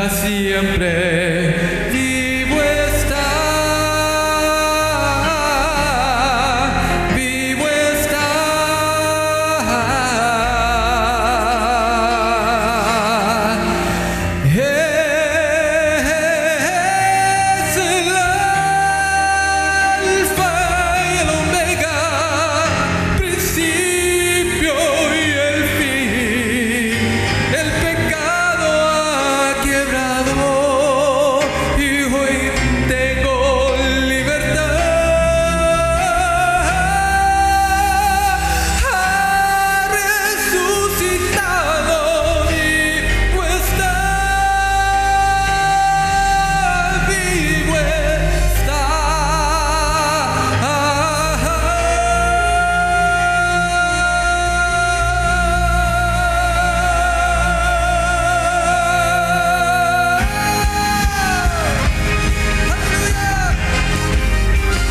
para siempre. Vivo está, vivo está. Es el alfa y el omega, principio y el fin. El pecado ha quebrado y hoy tengo libertad. Ha resucitado, vivo está, vivo está.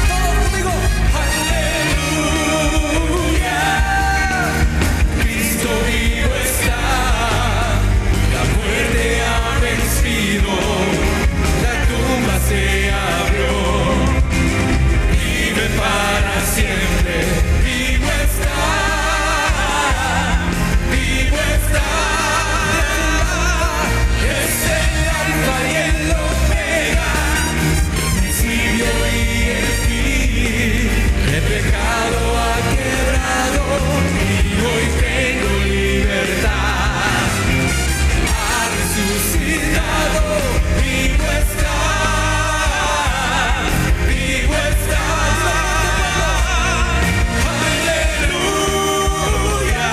Todos conmigo. Aleluya. Cristo vivo está. La muerte ha vencido. La tumba se abrió. Vive para siempre. Vivo está. Vivo está. Es el alfa y el omega, principio y el fin. El pecado ha quebrado y hoy tengo libertad. Ha resucitado, vivo está, vivo está. Aleluya,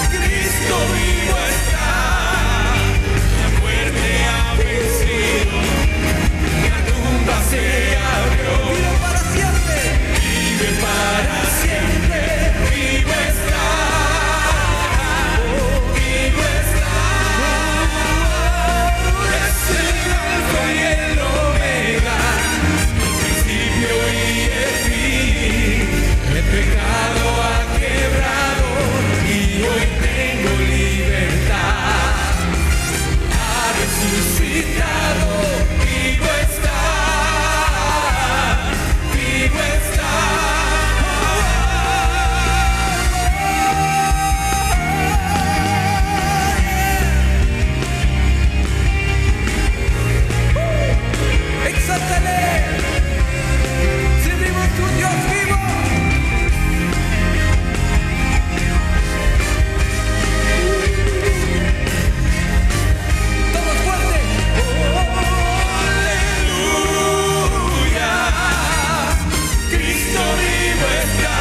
Cristo vivo está. La muerte ha vencido, la tumba se abrió. Vive para siempre, vive para siempre. Vivo está, vivo está. Es el alfa y el omega, principio y el fin. El pecado ha quebrado y hoy tengo libertad. Ha resucitado, vivo está, vivo está. Exáltale, servimos a un Dios vivo. Todos fuertes. Aleluya, Cristo vivo está.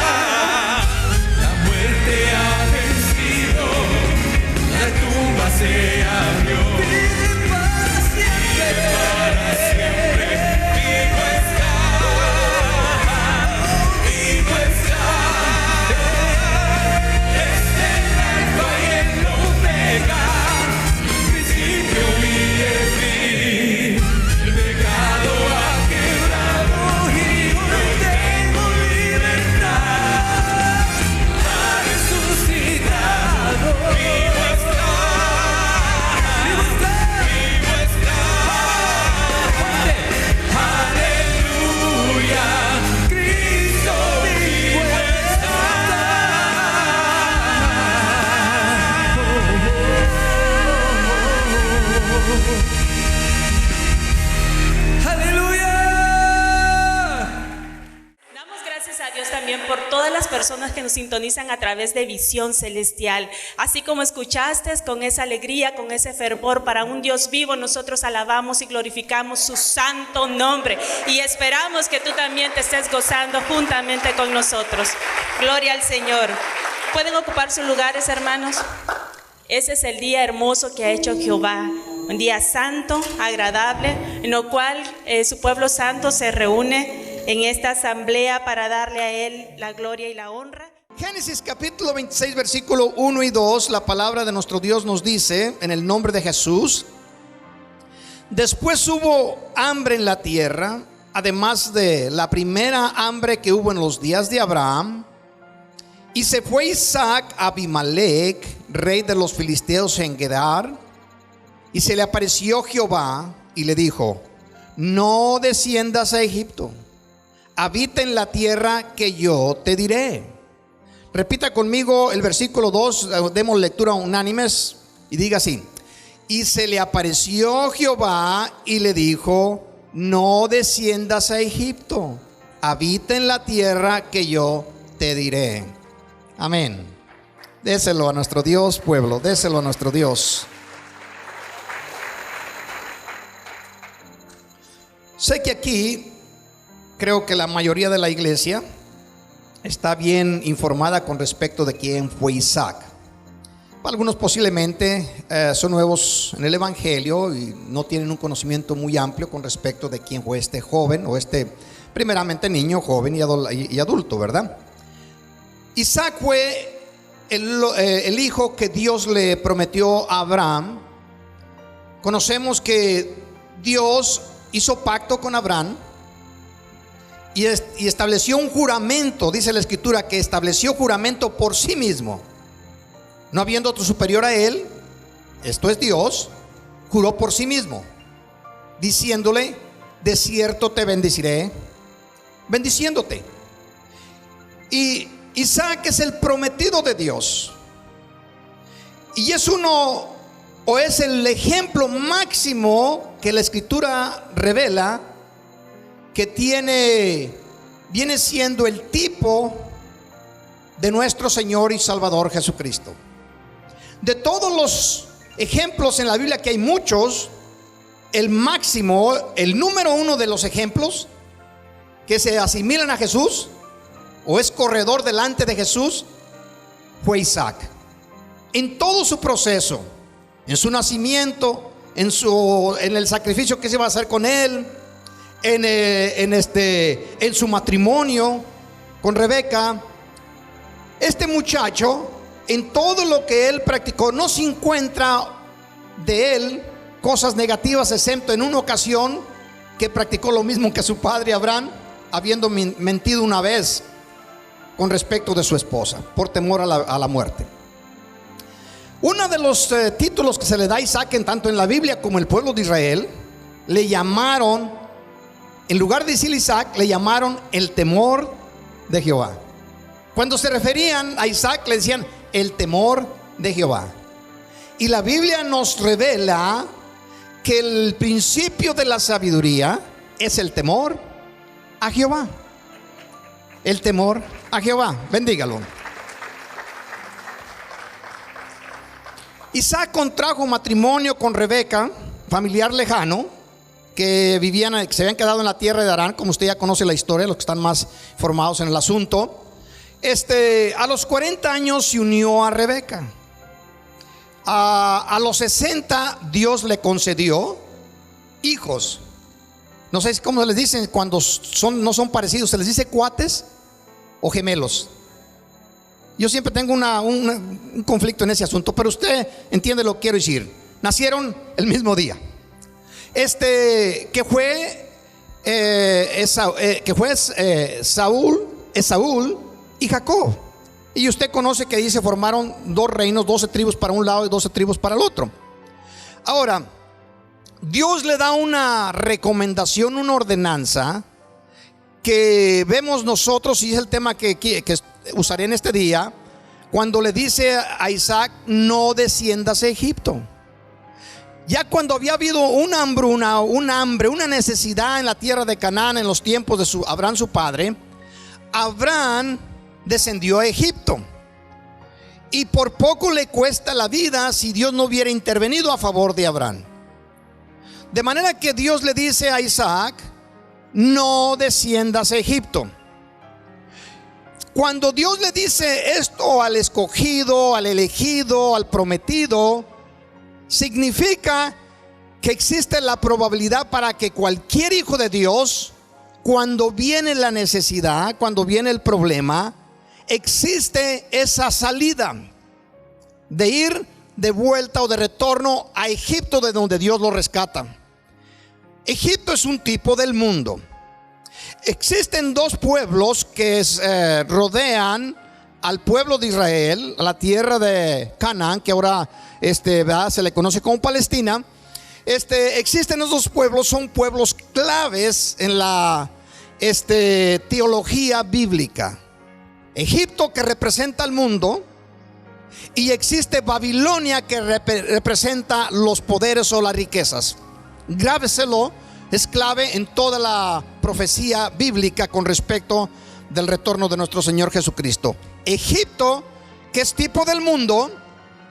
La muerte ha vencido, la tumba se abrió. Vive para siempre, vivo está, vivo está. Es el alfa y el omega, principio y el fin. El pecado ha quebrado y hoy tengo libertad. Ha resucitado, vivo está, vivo está, vivo está. Aleluya, Cristo vivo está. Aleluya. Damos gracias a Dios también por todas las personas que nos sintonizan a través de Visión Celestial. Así como escuchaste, con esa alegría, con ese fervor para un Dios vivo, nosotros alabamos y glorificamos su santo nombre. Y esperamos que tú también te estés gozando juntamente con nosotros. Gloria al Señor. ¿Pueden ocupar sus lugares, hermanos? Ese es el día hermoso que ha hecho Jehová. Un día santo, agradable, en lo cual su pueblo santo se reúne en esta asamblea para darle a Él la gloria y la honra. Génesis capítulo 26 versículo 1 y 2, la palabra de nuestro Dios nos dice, en el nombre de Jesús: después hubo hambre en la tierra, además de la primera hambre que hubo en los días de Abraham. Y se fue Isaac a Abimelech, rey de los filisteos, en Gerar, Y se le apareció Jehová y le dijo: no desciendas a Egipto, habita en la tierra que yo te diré. Repita conmigo el versículo 2, demos lectura unánimes y diga así: y se le apareció Jehová y le dijo: no desciendas a Egipto, habita en la tierra que yo te diré. Amén. Déselo a nuestro Dios, pueblo, déselo a nuestro Dios. Sé que aquí creo que la mayoría de la iglesia está bien informada con respecto de quién fue Isaac. Algunos posiblemente son nuevos en el evangelio y no tienen un conocimiento muy amplio con respecto de quién fue este joven o primeramente niño, joven y adulto, ¿verdad? Isaac fue el hijo que Dios le prometió a Abraham. Conocemos que Dios hizo pacto con Abraham y estableció un juramento. Dice la escritura que estableció juramento por sí mismo, no habiendo otro superior a él. Esto es Dios. Juró por sí mismo, diciéndole: de cierto te bendeciré, bendiciéndote. Y Isaac es el prometido de Dios, y es el ejemplo máximo que la escritura revela que viene siendo el tipo de nuestro Señor y Salvador Jesucristo. De todos los ejemplos en la Biblia, que hay muchos, el máximo, el número uno de los ejemplos que se asimilan a Jesús o es corredor delante de Jesús, fue Isaac. En todo su proceso, en su nacimiento, en el sacrificio que se iba a hacer con él, en su matrimonio con Rebeca, este muchacho, en todo lo que él practicó, no se encuentra de él cosas negativas, excepto en una ocasión que practicó lo mismo que su padre Abraham, habiendo mentido una vez con respecto de su esposa, por temor a la muerte. Uno de los títulos que se le da a Isaac, en tanto en la Biblia como en el pueblo de Israel, le llamaron, en lugar de decir Isaac, le llamaron el temor de Jehová. Cuando se referían a Isaac, le decían el temor de Jehová. Y la Biblia nos revela que el principio de la sabiduría es el temor a Jehová. El temor a Jehová. Bendígalo. Isaac contrajo matrimonio con Rebeca, familiar lejano, que se habían quedado en la tierra de Harán. Como usted ya conoce la historia, los que están más formados en el asunto. A los 40 años se unió a Rebeca. A los 60 Dios le concedió hijos. No sé cómo les dicen cuando no son parecidos. ¿Se les dice cuates o gemelos? Yo siempre tengo un conflicto en ese asunto, pero usted entiende lo que quiero decir. Nacieron el mismo día. Que fue Esaú y Jacob. Y usted conoce que dice formaron dos reinos, 12 tribus para un lado y 12 tribus para el otro. Ahora, Dios le da una recomendación, una ordenanza que vemos nosotros, y es el tema que usaré en este día, cuando le dice a Isaac: no desciendas a Egipto. Ya cuando había habido una hambruna, una necesidad en la tierra de Canaán en los tiempos de Abraham su padre, Abraham descendió a Egipto. Y por poco le cuesta la vida si Dios no hubiera intervenido a favor de Abraham. De manera que Dios le dice a Isaac: no desciendas a Egipto. Cuando Dios le dice esto al escogido, al elegido, al prometido, significa que existe la probabilidad para que cualquier hijo de Dios, cuando viene la necesidad, cuando viene el problema, existe esa salida de ir de vuelta o de retorno a Egipto, de donde Dios lo rescata. Egipto es un tipo del mundo. Existen dos pueblos que rodean al pueblo de Israel, a la tierra de Canaán, que ahora se le conoce como Palestina. existen esos pueblos, son pueblos claves en la teología bíblica. Egipto, que representa al mundo, y existe Babilonia, que representa los poderes o las riquezas. Grábeselo, es clave en toda la profecía bíblica con respecto del retorno de nuestro Señor Jesucristo. Egipto, que es tipo del mundo,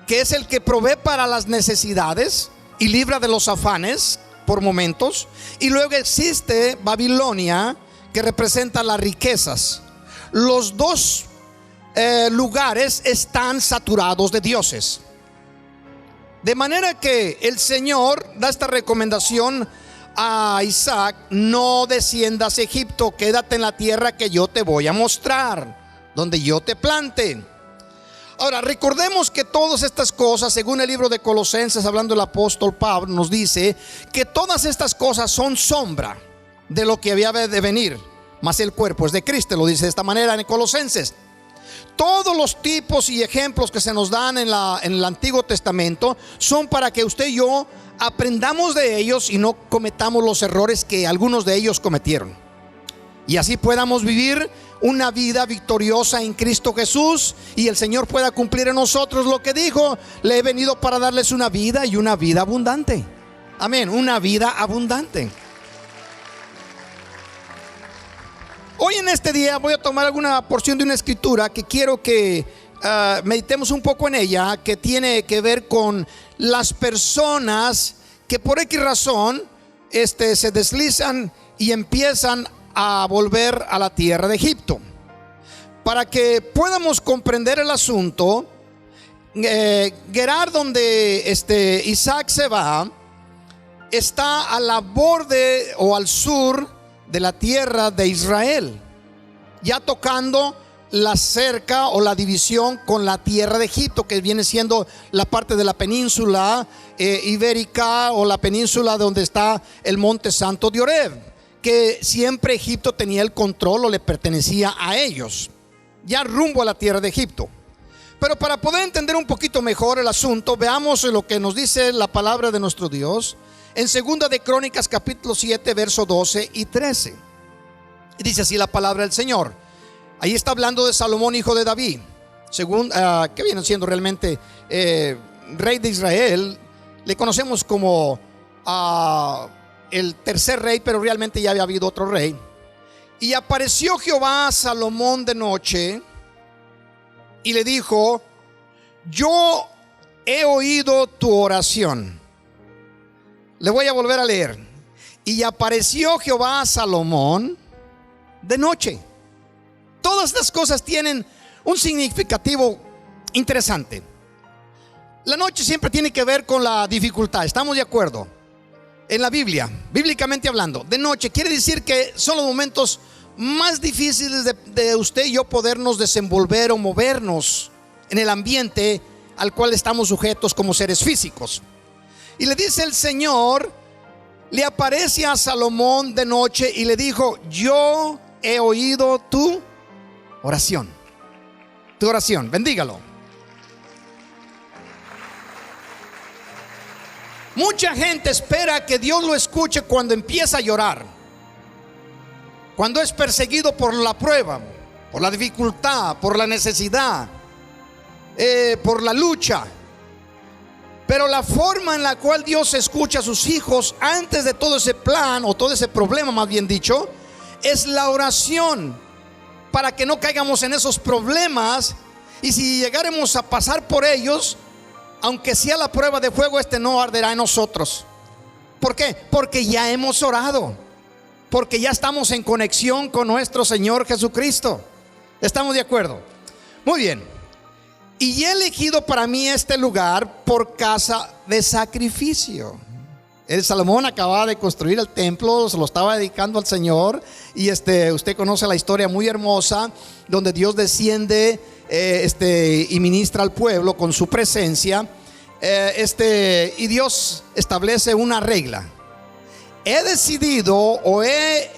que es el que provee para las necesidades y libra de los afanes por momentos. Y luego existe Babilonia, que representa las riquezas. Los dos lugares están saturados de dioses. De manera que el Señor da esta recomendación a Isaac: no desciendas a Egipto, quédate en la tierra que yo te voy a mostrar, donde yo te plante. Ahora, recordemos que todas estas cosas, según el libro de Colosenses, hablando el apóstol Pablo, nos dice que todas estas cosas son sombra de lo que había de venir, mas el cuerpo es de Cristo. Lo dice de esta manera en Colosenses. Todos los tipos y ejemplos que se nos dan en el Antiguo Testamento son para que usted y yo aprendamos de ellos y no cometamos los errores que algunos de ellos cometieron, y así podamos vivir una vida victoriosa en Cristo Jesús, y el Señor pueda cumplir en nosotros lo que dijo: le he venido para darles una vida, y una vida abundante. Amén, una vida abundante. Hoy en este día voy a tomar alguna porción de una escritura que quiero que meditemos un poco en ella, que tiene que ver con las personas que por X razón se deslizan y empiezan a volver a la tierra de Egipto. Para que podamos comprender el asunto, Gerar, donde Isaac se va, está a la borde o al sur de la tierra de Israel, ya tocando la cerca o la división con la tierra de Egipto, que viene siendo la parte de la península ibérica, o la península donde está el monte santo de Oreb, que siempre Egipto tenía el control o le pertenecía a ellos, ya rumbo a la tierra de Egipto. Pero para poder entender un poquito mejor el asunto, veamos lo que nos dice la palabra de nuestro Dios en 2 de Crónicas capítulo 7 verso 12 y 13. Y dice así la palabra del Señor. Ahí está hablando de Salomón, hijo de David, que viene siendo realmente rey de Israel. Le conocemos como el tercer rey, pero realmente ya había habido otro rey. Y apareció Jehová a Salomón de noche y le dijo: yo he oído tu oración. Le voy a volver a leer. Y apareció Jehová a Salomón de noche. Todas estas cosas tienen un significativo interesante. La noche siempre tiene que ver con la dificultad, ¿estamos de acuerdo? En la Biblia, bíblicamente hablando, de noche quiere decir que son los momentos más difíciles de usted y yo podernos desenvolver o movernos en el ambiente al cual estamos sujetos como seres físicos. Y le dice el Señor, le aparece a Salomón de noche y le dijo: yo he oído tu oración. Tu oración, bendígalo. Mucha gente espera que Dios lo escuche cuando empieza a llorar, cuando es perseguido por la prueba, por la dificultad, por la necesidad, por la lucha. Pero la forma en la cual Dios escucha a sus hijos antes de todo ese plan, o todo ese problema más bien dicho, es la oración, para que no caigamos en esos problemas. Y si llegáramos a pasar por ellos, aunque sea la prueba de fuego, no arderá en nosotros. ¿Por qué? Porque ya hemos orado, porque ya estamos en conexión con nuestro Señor Jesucristo. ¿Estamos de acuerdo? Muy bien. Y he elegido para mí este lugar por casa de sacrificio. El Salomón acababa de construir el templo, se lo estaba dedicando al Señor. Y usted conoce la historia muy hermosa, donde Dios desciende y ministra al pueblo con su presencia. Y Dios establece una regla: he decidido o he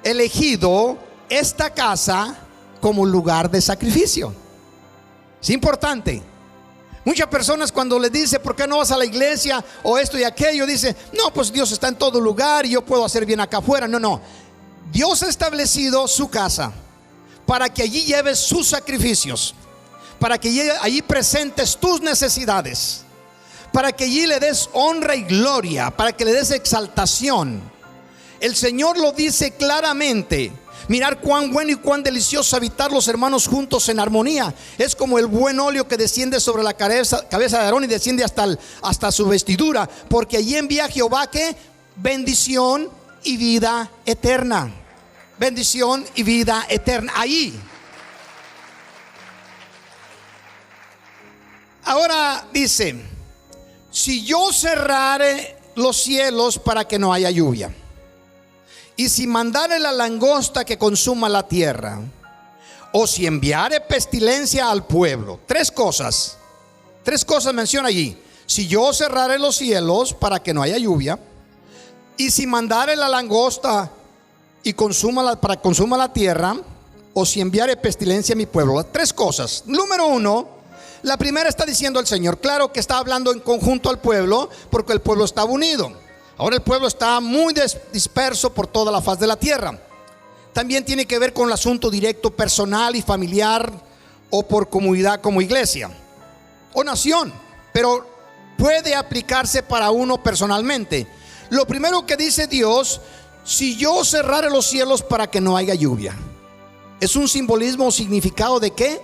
elegido esta casa como lugar de sacrificio. Es importante, Muchas personas cuando les dice ¿por qué no vas a la iglesia? O esto y aquello, dice no, pues Dios está en todo lugar y yo puedo hacer bien acá afuera. No, no. Dios ha establecido su casa para que allí lleves sus sacrificios, para que allí presentes tus necesidades, para que allí le des honra y gloria, para que le des exaltación. El Señor lo dice claramente. Mirar cuán bueno y cuán delicioso habitar los hermanos juntos en armonía. Es como el buen óleo que desciende sobre la cabeza de Aarón y desciende hasta su vestidura, porque allí envía Jehová que bendición y vida eterna. Bendición y vida eterna. Ahí. Ahora dice: si yo cerrare los cielos para que no haya lluvia, y si mandare la langosta que consuma la tierra, o si enviare pestilencia al pueblo. Tres cosas menciona allí. Si yo cerrare los cielos para que no haya lluvia, y si mandare la langosta y para que consuma la tierra, o si enviare pestilencia a mi pueblo. Las tres cosas. Número uno, la primera está diciendo el Señor. Claro que está hablando en conjunto al pueblo, porque el pueblo estaba unido. Ahora el pueblo está muy disperso por toda la faz de la tierra. También tiene que ver con el asunto directo, personal y familiar, o por comunidad como iglesia o nación, pero puede aplicarse para uno personalmente. Lo primero que dice Dios: si yo cerrare los cielos para que no haya lluvia, es un simbolismo o significado de qué?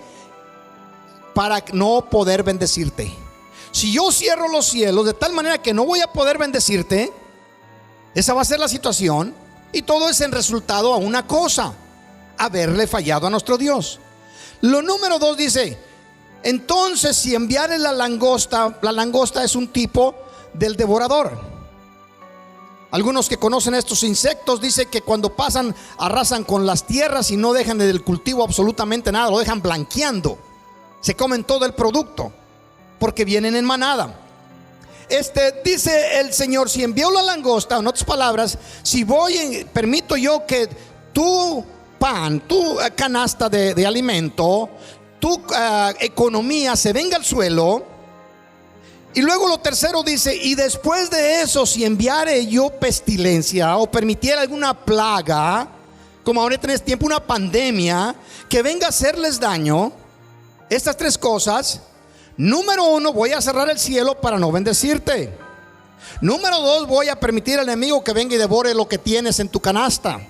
Para no poder bendecirte. Si yo cierro los cielos de tal manera que no voy a poder bendecirte, esa va a ser la situación. Y todo es en resultado a una cosa: haberle fallado a nuestro Dios. Lo número dos dice: entonces si enviare la langosta es un tipo del devorador. Algunos que conocen estos insectos dicen que cuando pasan arrasan con las tierras y no dejan del cultivo absolutamente nada, lo dejan blanqueando. Se comen todo el producto porque vienen en manada. Dice el Señor: si envío la langosta, en otras palabras, si permito yo que tu pan, tu canasta de alimento, tu economía se venga al suelo. Y luego lo tercero dice: y después de eso, si enviare yo pestilencia o permitiera alguna plaga, como ahorita en este tiempo una pandemia, que venga a hacerles daño. Estas tres cosas. Número uno, voy a cerrar el cielo para no bendecirte. Número dos, voy a permitir al enemigo que venga y devore lo que tienes en tu canasta.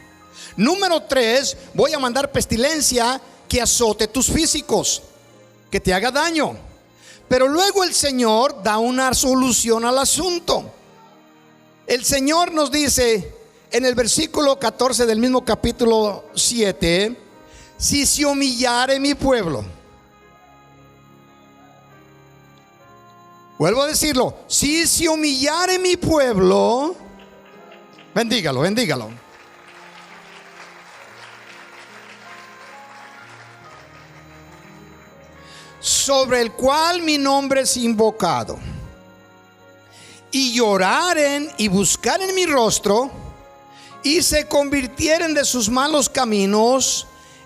Número tres, voy a mandar pestilencia que azote tus físicos, que te haga daño. Pero luego el Señor da una solución al asunto. El Señor nos dice en el versículo 14 del mismo capítulo 7: si se humillare mi pueblo. Vuelvo a decirlo: si se humillare mi pueblo, bendígalo, sobre el cual mi nombre es invocado, y lloraren y buscaren mi rostro, y se convirtieren de sus malos caminos,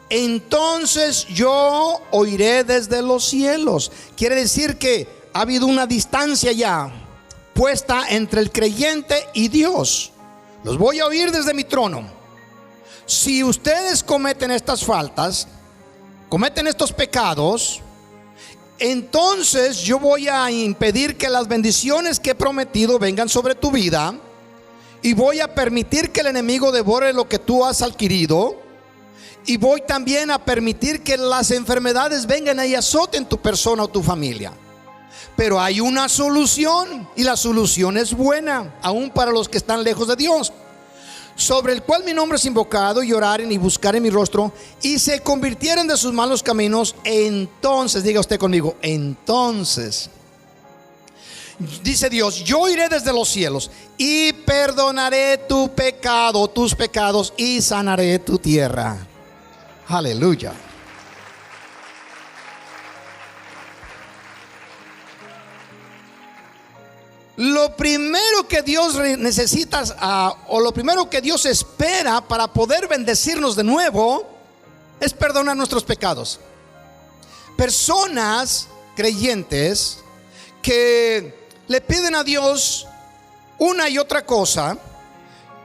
entonces yo oiré desde los cielos. Quiere decir que ha habido una distancia ya puesta entre el creyente y Dios. Los voy a oír desde mi trono. Si ustedes cometen estas faltas, cometen estos pecados, entonces yo voy a impedir que las bendiciones que he prometido vengan sobre tu vida, y voy a permitir que el enemigo devore lo que tú has adquirido, y voy también a permitir que las enfermedades vengan y azoten tu persona o tu familia. Pero hay una solución, y la solución es buena, aún para los que están lejos de Dios. Sobre el cual mi nombre es invocado, y oraren y buscaren mi rostro, y se convirtieren de sus malos caminos, entonces, diga usted conmigo, entonces, dice Dios: yo iré desde los cielos y perdonaré tu pecado, tus pecados, y sanaré tu tierra. Aleluya. Lo primero que Dios necesita, o lo primero que Dios espera para poder bendecirnos de nuevo, es perdonar nuestros pecados. Personas creyentes que le piden a Dios una y otra cosa,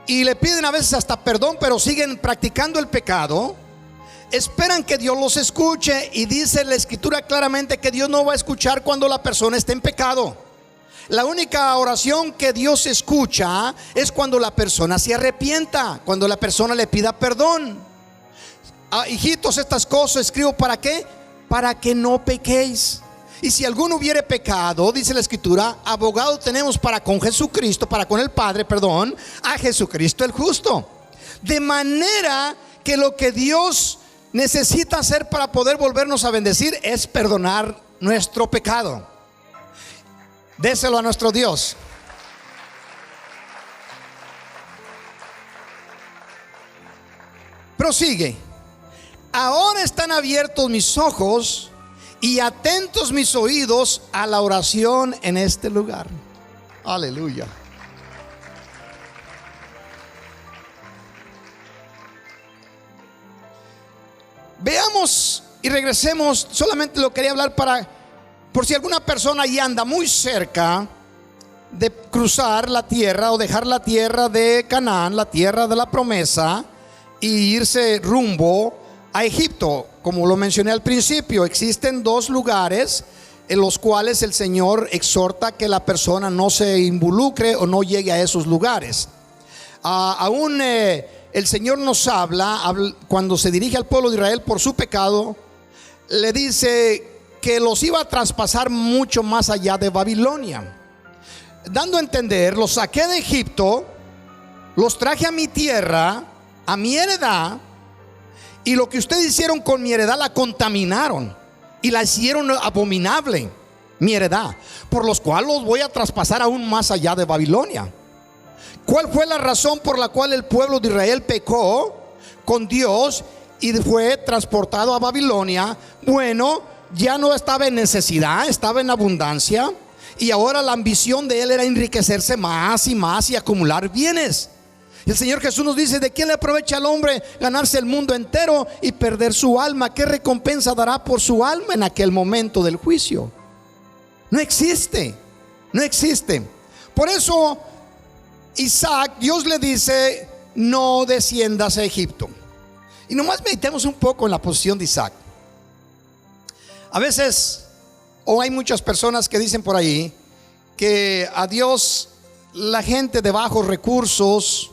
y le piden a veces hasta perdón, pero siguen practicando el pecado. Esperan que Dios los escuche, y dice la Escritura claramente que Dios no va a escuchar cuando la persona esté en pecado. La única oración que Dios escucha es cuando la persona se arrepienta, cuando la persona le pida perdón. Hijitos, estas cosas escribo ¿para qué? Para que no pequéis. Y si alguno hubiere pecado, dice la Escritura, abogado tenemos para con Jesucristo, para con el Padre, perdón, a Jesucristo el justo. De manera que lo que Dios necesita hacer para poder volvernos a bendecir es perdonar nuestro pecado. Déselo a nuestro Dios. Prosigue. Ahora están abiertos mis ojos y atentos mis oídos a la oración en este lugar. Aleluya. Veamos y regresemos. Solamente lo quería hablar por si alguna persona ahí anda muy cerca de cruzar la tierra o dejar la tierra de Canaán, la tierra de la promesa, y irse rumbo a Egipto. Como lo mencioné al principio, existen dos lugares en los cuales el Señor exhorta que la persona no se involucre o no llegue a esos lugares. Aún el Señor nos habla cuando se dirige al pueblo de Israel por su pecado. Le dice que los iba a traspasar mucho más allá de Babilonia, dando a entender: los saqué de Egipto, los traje a mi tierra, a mi heredad, y lo que ustedes hicieron con mi heredad la contaminaron y la hicieron abominable, mi heredad, por los cuales los voy a traspasar aún más allá de Babilonia. ¿Cuál fue la razón por la cual el pueblo de Israel pecó con Dios y fue transportado a Babilonia? Bueno, ya no estaba en necesidad, estaba en abundancia, y ahora la ambición de él era enriquecerse más y acumular bienes. El Señor Jesús nos dice: ¿de qué le aprovecha al hombre ganarse el mundo entero y perder su alma? ¿Qué recompensa dará por su alma en aquel momento del juicio? No existe, no existe. Por eso Isaac, Dios le dice: no desciendas a Egipto. Y nomás meditemos un poco en la posición de Isaac. A veces, o hay muchas personas que dicen por ahí que a Dios la gente de bajos recursos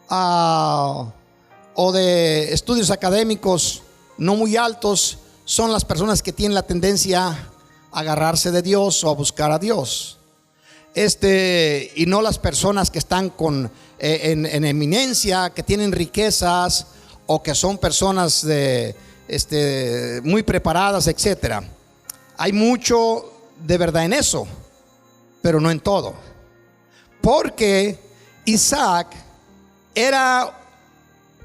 o de estudios académicos no muy altos son las personas que tienen la tendencia a agarrarse de Dios o a buscar a Dios. Y no las personas que están en eminencia, que tienen riquezas o que son personas muy preparadas, etcétera. Hay mucho de verdad en eso, pero no en todo. Porque Isaac era,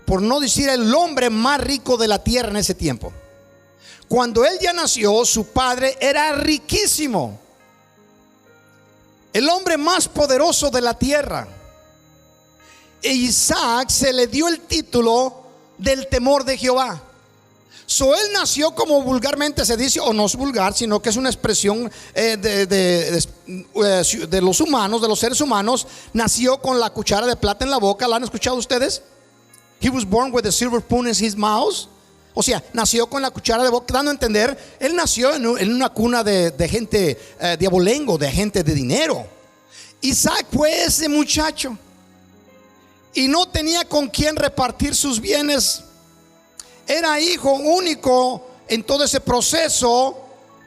por no decir, el hombre más rico de la tierra en ese tiempo. Cuando él ya nació, su padre era riquísimo, el hombre más poderoso de la tierra. E Isaac se le dio el título del temor de Jehová. Él nació, como vulgarmente se dice, o no es vulgar, sino que es una expresión de los humanos, de los seres humanos. Nació con la cuchara de plata en la boca. ¿La han escuchado ustedes? He was born with a silver spoon in his mouth. O sea, nació con la cuchara de boca, dando a entender, él nació en una cuna de gente de abolengo, de gente de dinero. Isaac fue ese muchacho y no tenía con quién repartir sus bienes. Era hijo único en todo ese proceso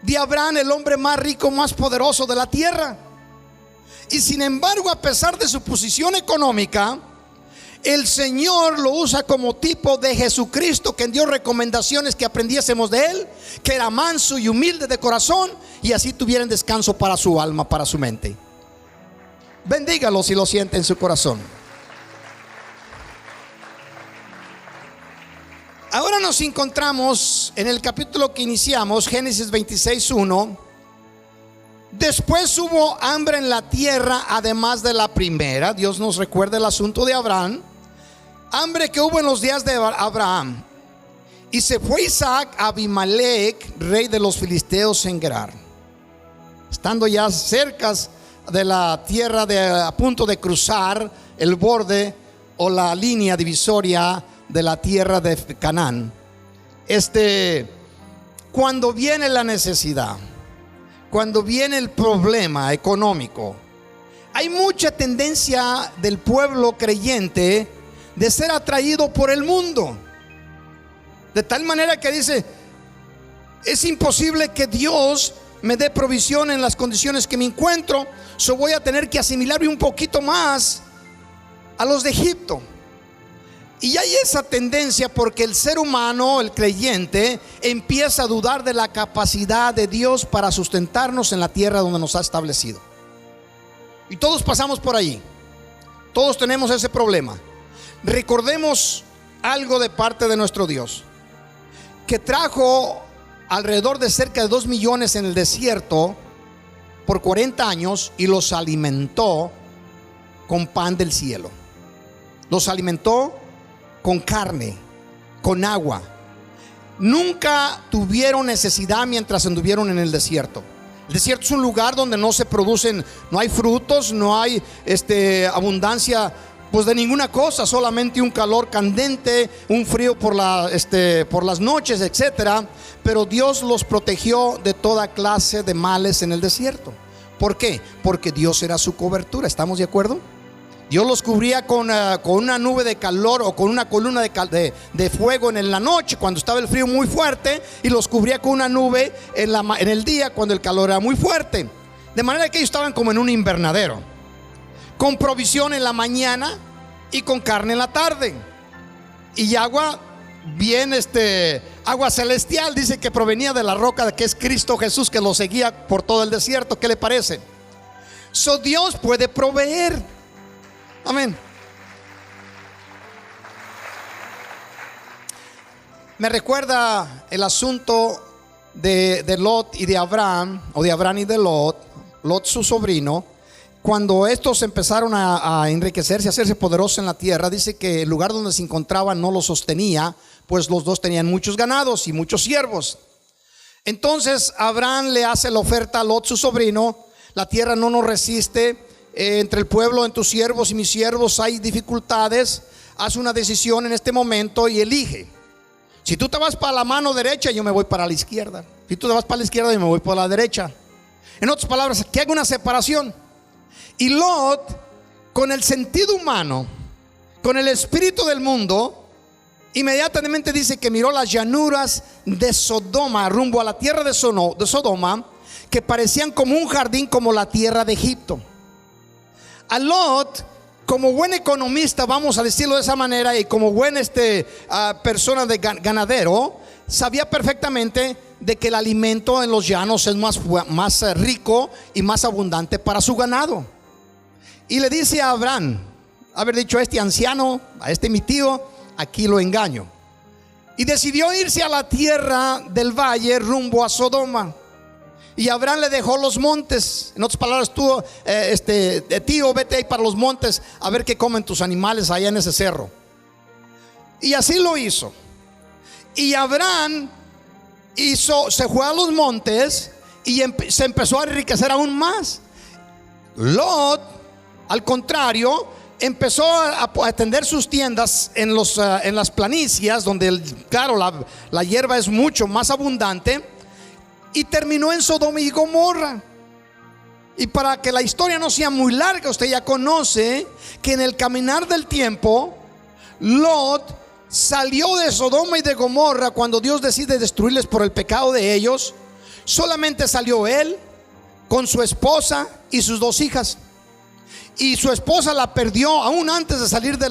de Abraham, el hombre más rico, más poderoso de la tierra. Y sin embargo, a pesar de su posición económica, el Señor lo usa como tipo de Jesucristo, que dio recomendaciones que aprendiésemos de él, que era manso y humilde de corazón, y así tuvieran descanso para su alma, para su mente. Bendígalo si lo siente en su corazón. Ahora nos encontramos en el capítulo que iniciamos, Génesis 26:1. Después hubo hambre en la tierra, además de la primera. Dios nos recuerda el asunto de Abraham. Hambre que hubo en los días de Abraham. Y se fue Isaac a Abimelech, rey de los filisteos, en Gerar. estando ya cerca de la tierra, a punto de cruzar el borde o la línea divisoria de la tierra de Canaán. Cuando viene la necesidad, cuando viene el problema económico, hay mucha tendencia del pueblo creyente de ser atraído por el mundo, de tal manera que dice: es imposible que Dios me dé provisión en las condiciones que me encuentro, voy a tener que asimilarme un poquito más a los de Egipto. Y hay esa tendencia porque el ser humano, el creyente, empieza a dudar de la capacidad de Dios para sustentarnos en la tierra donde nos ha establecido. Y todos pasamos por ahí, todos tenemos ese problema. Recordemos algo de parte de nuestro Dios, que trajo alrededor de cerca de 2 millones en el desierto por 40 años y los alimentó con pan del cielo. Los alimentó con carne, con agua. Nunca tuvieron necesidad mientras anduvieron en el desierto. El desierto es un lugar donde no se producen, no hay frutos, no hay abundancia pues de ninguna cosa, solamente un calor candente, un frío por las noches, etcétera. Pero Dios los protegió de toda clase de males en el desierto. ¿Por qué? Porque Dios era su cobertura. ¿Estamos de acuerdo? Dios los cubría con una nube de calor o con una columna de fuego en la noche cuando estaba el frío muy fuerte, y los cubría con una nube en el día cuando el calor era muy fuerte. De manera que ellos estaban como en un invernadero, con provisión en la mañana y con carne en la tarde, y agua bien agua celestial, dice que provenía de la roca que es Cristo Jesús, que lo seguía por todo el desierto. ¿Qué le parece? Dios puede proveer. Amén. Me recuerda el asunto de Lot y de Abraham, o de Abraham y de Lot su sobrino. Cuando estos empezaron a enriquecerse, a hacerse poderosos en la tierra, dice que el lugar donde se encontraban no los sostenía, pues los dos tenían muchos ganados y muchos siervos. Entonces Abraham le hace la oferta a Lot su sobrino: la tierra no nos resiste, entre el pueblo, en tus siervos y mis siervos hay dificultades. Haz una decisión en este momento y elige. Si tú te vas para la mano derecha, yo me voy para la izquierda. Si tú te vas para la izquierda, yo me voy para la derecha. En otras palabras, que haga una separación. Y Lot, con el sentido humano, con el espíritu del mundo, inmediatamente dice que miró las llanuras de Sodoma, rumbo a la tierra de Sodoma, que parecían como un jardín, como la tierra de Egipto. A Lot, como buen economista, vamos a decirlo de esa manera, y como buen persona de ganadero, sabía perfectamente de que el alimento en los llanos es más rico y más abundante para su ganado. Y le dice a Abraham, haber dicho: a este anciano, a mi tío, aquí lo engaño. Y decidió irse a la tierra del valle rumbo a Sodoma. Y Abraham le dejó los montes. En otras palabras, tú, tío, vete ahí para los montes a ver qué comen tus animales allá en ese cerro. Y así lo hizo. Y Abraham se fue a los montes y se empezó a enriquecer aún más. Lot, al contrario, empezó a tender sus tiendas en las planicias, donde claro, la hierba es mucho más abundante. Y terminó en Sodoma y Gomorra. Y para que la historia no sea muy larga, usted ya conoce que en el caminar del tiempo, Lot salió de Sodoma y de Gomorra cuando Dios decide destruirles por el pecado de ellos. Solamente salió él con su esposa y sus 2 hijas. Y su esposa la perdió aún antes de salir de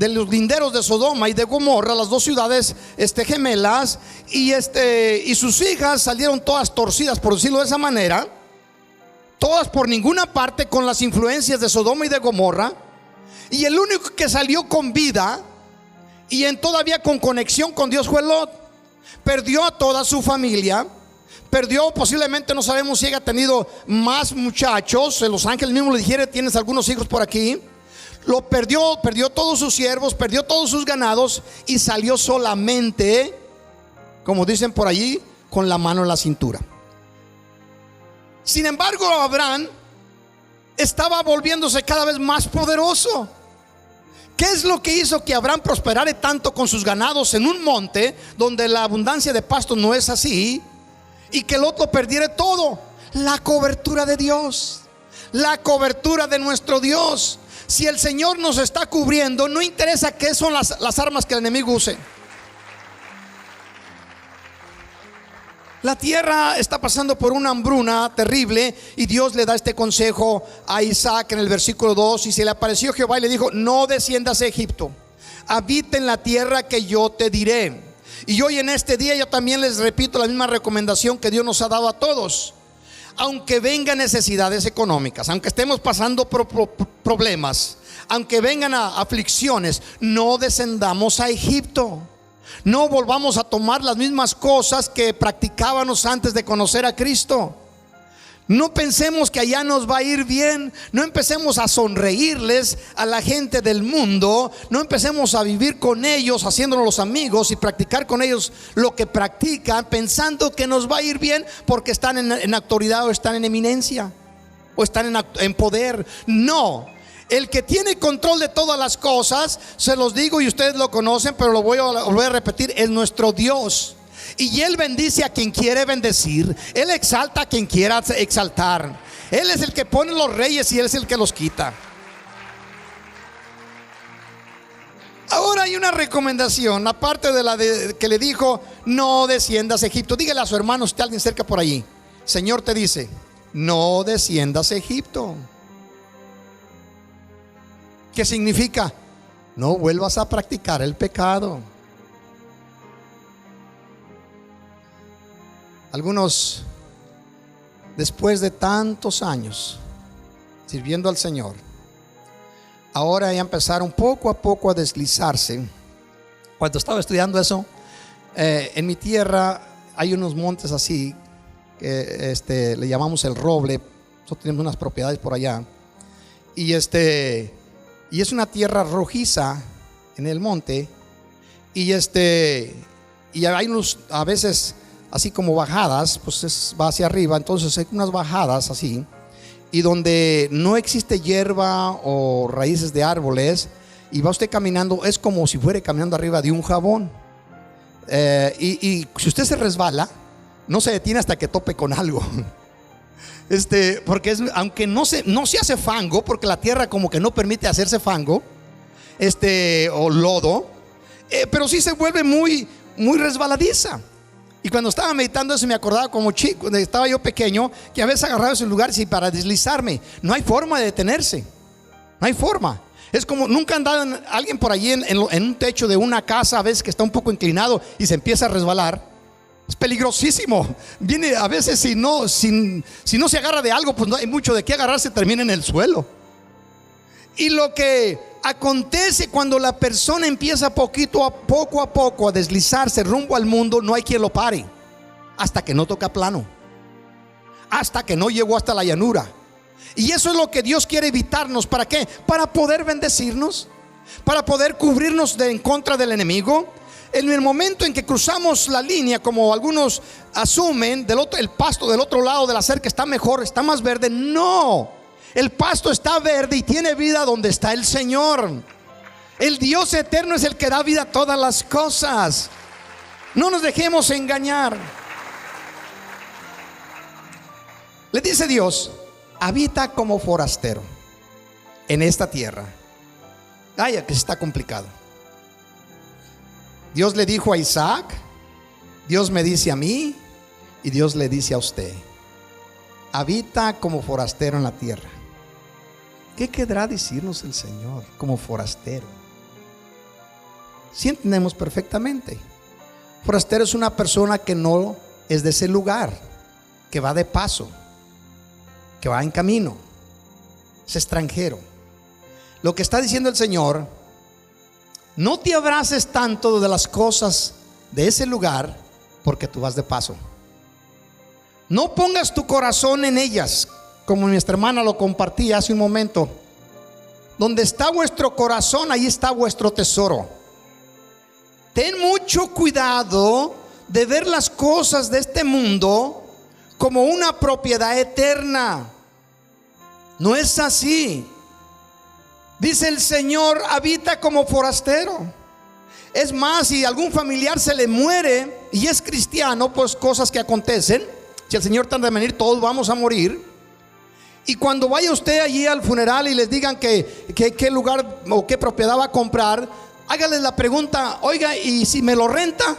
los linderos de Sodoma y de Gomorra, las 2 ciudades gemelas. Y sus hijas salieron todas torcidas, por decirlo de esa manera, todas por ninguna parte, con las influencias de Sodoma y de Gomorra. Y el único que salió con vida y todavía con conexión con Dios fue Lot. Perdió a toda su familia. Perdió, posiblemente, no sabemos si haya tenido más muchachos. Los ángeles mismos le dijeron: tienes algunos hijos por aquí. Lo perdió todos sus siervos, perdió todos sus ganados, y salió solamente, como dicen por allí, con la mano en la cintura. Sin embargo, Abraham estaba volviéndose cada vez más poderoso. ¿Qué es lo que hizo que Abraham prosperara tanto con sus ganados en un monte donde la abundancia de pasto no es así, y que Lot lo perdiera todo? La cobertura de Dios, la cobertura de nuestro Dios. Si el Señor nos está cubriendo, no interesa qué son las armas que el enemigo use. La tierra está pasando por una hambruna terrible, y Dios le da este consejo a Isaac en el versículo 2: y se le apareció Jehová y le dijo: no desciendas a Egipto, habita en la tierra que yo te diré. Y hoy en este día yo también les repito la misma recomendación que Dios nos ha dado a todos. Aunque vengan necesidades económicas, aunque estemos pasando problemas, aunque vengan aflicciones, no descendamos a Egipto. No volvamos a tomar las mismas cosas que practicábamos antes de conocer a Cristo. No pensemos que allá nos va a ir bien. No empecemos a sonreírles a la gente del mundo. No empecemos a vivir con ellos, haciéndonos los amigos, y practicar con ellos lo que practican, pensando que nos va a ir bien porque están en autoridad, o están en eminencia, o están en poder. No. El que tiene control de todas las cosas, se los digo y ustedes lo conocen, pero lo voy a repetir, es nuestro Dios. Y Él bendice a quien quiere bendecir. Él exalta a quien quiera exaltar. Él es el que pone los reyes y Él es el que los quita. Ahora hay una recomendación, aparte de la que le dijo: no desciendas a Egipto. Dígale a su hermano, si está alguien cerca por allí: Señor te dice, no desciendas a Egipto. ¿Qué significa? No vuelvas a practicar el pecado. Algunos, después de tantos años sirviendo al Señor, ahora ya empezaron poco a poco a deslizarse. Cuando estaba estudiando eso, en mi tierra hay unos montes así que le llamamos el Roble. Nosotros tenemos unas propiedades por allá, y es una tierra rojiza en el monte, y hay unos, a veces así como bajadas, pues va hacia arriba. Entonces hay unas bajadas así, y donde no existe hierba o raíces de árboles, y va usted caminando, es como si fuera caminando arriba de un jabón. Y si usted se resbala, no se detiene hasta que tope con algo. Porque aunque no se hace fango, porque la tierra como que no permite hacerse fango, o lodo, pero sí se vuelve muy, muy resbaladiza. Y cuando estaba meditando eso, me acordaba como chico, cuando estaba yo pequeño, que a veces agarraba esos lugares y para deslizarme, no hay forma de detenerse. No hay forma. Es como nunca andado alguien por allí en un techo de una casa, a veces que está un poco inclinado y se empieza a resbalar. Es peligrosísimo. Viene a veces, si no se agarra de algo, pues no hay mucho de qué agarrarse, termina en el suelo. Y lo que acontece cuando la persona empieza poco a poco a deslizarse rumbo al mundo, no hay quien lo pare hasta que no toca plano, hasta que no llegó hasta la llanura. Y eso es lo que Dios quiere evitarnos. ¿Para qué? Para poder bendecirnos, para poder cubrirnos en contra del enemigo. En el momento en que cruzamos la línea, como algunos asumen, el pasto del otro lado de la cerca está mejor, está más verde. No, el pasto está verde y tiene vida donde está el Señor. El Dios eterno es el que da vida a todas las cosas. No nos dejemos engañar. Le dice Dios: habita como forastero en esta tierra. Ay, que está complicado. Dios le dijo a Isaac, Dios me dice a mí, y Dios le dice a usted: habita como forastero en la tierra. ¿Qué querrá decirnos el Señor como forastero? Sí entendemos perfectamente. Forastero es una persona que no es de ese lugar, que va de paso, que va en camino, es extranjero. Lo que está diciendo el Señor: no te abraces tanto de las cosas de ese lugar, porque tú vas de paso. No pongas tu corazón en ellas, como nuestra hermana lo compartía hace un momento. Donde está vuestro corazón, ahí está vuestro tesoro. Ten mucho cuidado de ver las cosas de este mundo como una propiedad eterna. No es así. Dice el Señor, habita como forastero. Es más, si algún familiar se le muere y es cristiano, pues cosas que acontecen. Si el Señor tarda en venir, todos vamos a morir. Y cuando vaya usted allí al funeral y les digan que qué lugar o qué propiedad va a comprar, hágales la pregunta: oiga, ¿y si me lo renta?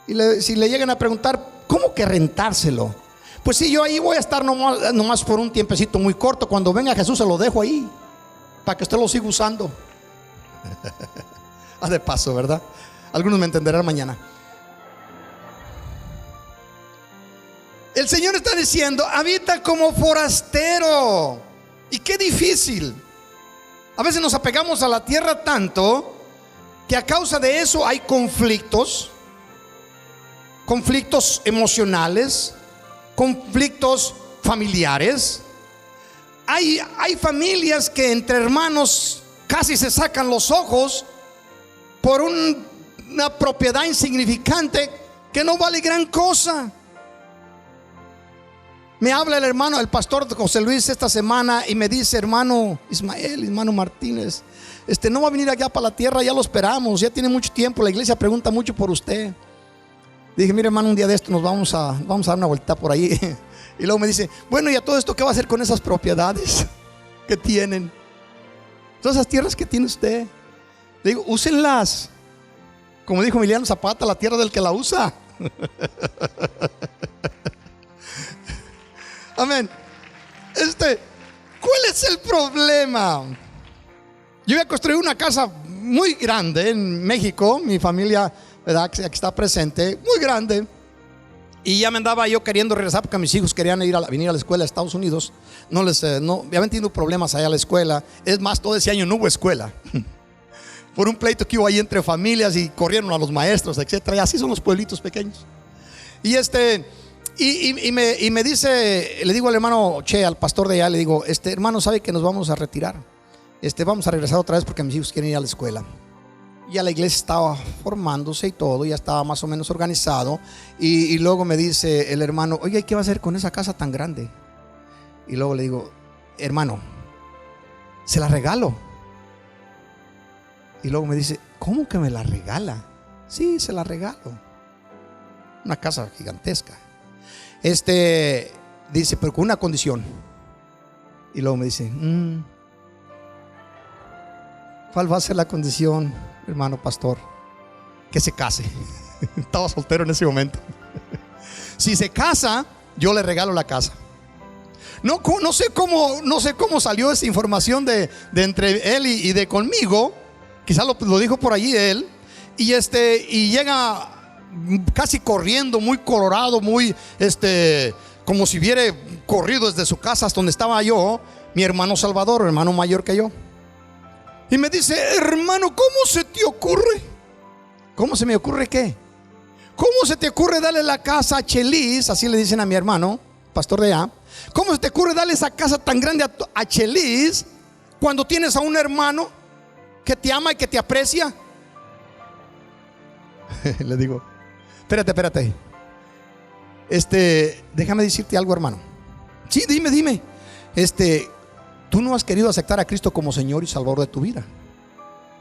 Y si le llegan a preguntar, ¿cómo que rentárselo? Pues sí, yo ahí voy a estar nomás por un tiempecito muy corto. Cuando venga Jesús se lo dejo ahí, para que usted lo siga usando. De paso, ¿verdad? Algunos me entenderán mañana. El Señor está diciendo, habita como forastero. Y qué difícil. A veces nos apegamos a la tierra tanto que a causa de eso hay conflictos emocionales, conflictos familiares. Hay familias que entre hermanos casi se sacan los ojos por una propiedad insignificante que no vale gran cosa. Me habla el pastor José Luis esta semana y me dice: hermano Ismael, hermano Martínez, no va a venir allá para la tierra, ya lo esperamos, ya tiene mucho tiempo, la iglesia pregunta mucho por usted. Dije: mire, hermano, un día de esto nos vamos a dar una vuelta por ahí. Y luego me dice: bueno, ¿y a todo esto qué va a hacer con esas propiedades que tienen? Todas esas tierras que tiene usted. Le digo: úsenlas. Como dijo Emiliano Zapata, la tierra del que la usa. Amén. ¿Cuál es el problema? Yo voy a construir una casa muy grande en México. Mi familia, ¿verdad?, que aquí está presente, muy grande. Y ya me andaba yo queriendo regresar porque mis hijos querían venir a la escuela de Estados Unidos. No, habían tenido problemas allá a la escuela. Es más, todo ese año no hubo escuela. Por un pleito que hubo ahí entre familias y corrieron a los maestros, etcétera. Y así son los pueblitos pequeños. Y me dice, le digo al hermano al pastor de allá, le digo: hermano, ¿sabe que nos vamos a retirar? Vamos a regresar otra vez porque mis hijos quieren ir a la escuela. Ya la iglesia estaba formándose y todo, ya estaba más o menos organizado. Y luego me dice el hermano: oye, ¿qué va a hacer con esa casa tan grande? Y luego le digo: hermano, se la regalo. Y luego me dice: ¿cómo que me la regala? Sí, se la regalo. Una casa gigantesca. Dice: pero con una condición. Y luego me dice: ¿cuál va a ser la condición, hermano pastor? Que se case. Estaba soltero en ese momento. Si se casa, yo le regalo la casa. No sé cómo salió esa información de entre él y de conmigo. Quizás lo dijo por allí él. Y llega casi corriendo, muy colorado, muy como si hubiera corrido desde su casa hasta donde estaba yo, mi hermano Salvador, hermano mayor que yo. Y me dice: hermano, ¿cómo se te ocurre? ¿Cómo se me ocurre qué? ¿Cómo se te ocurre darle la casa a Chelis? Así le dicen a mi hermano, pastor de allá. ¿Cómo se te ocurre darle esa casa tan grande a Chelis cuando tienes a un hermano que te ama y que te aprecia? Le digo: espérate. Déjame decirte algo, hermano. Sí, dime. Tú no has querido aceptar a Cristo como Señor y Salvador de tu vida.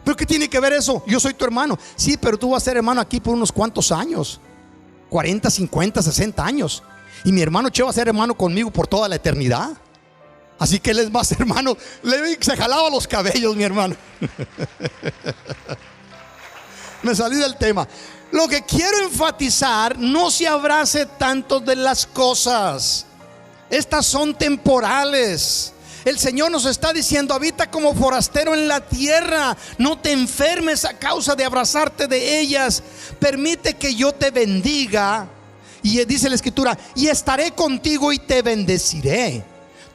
¿Pero qué tiene que ver eso? Yo soy tu hermano. Sí, pero tú vas a ser hermano aquí por unos cuantos años, 40, 50, 60 años. Y mi hermano Che va a ser hermano conmigo por toda la eternidad. Así que él es más hermano. Se jalaba los cabellos, mi hermano. Me salí del tema. Lo que quiero enfatizar: no se abrace tanto de las cosas. Estas son temporales. El Señor nos está diciendo: habita como forastero en la tierra. No te enfermes a causa de abrazarte de ellas. Permite que yo te bendiga. Y dice la Escritura: y estaré contigo y te bendeciré.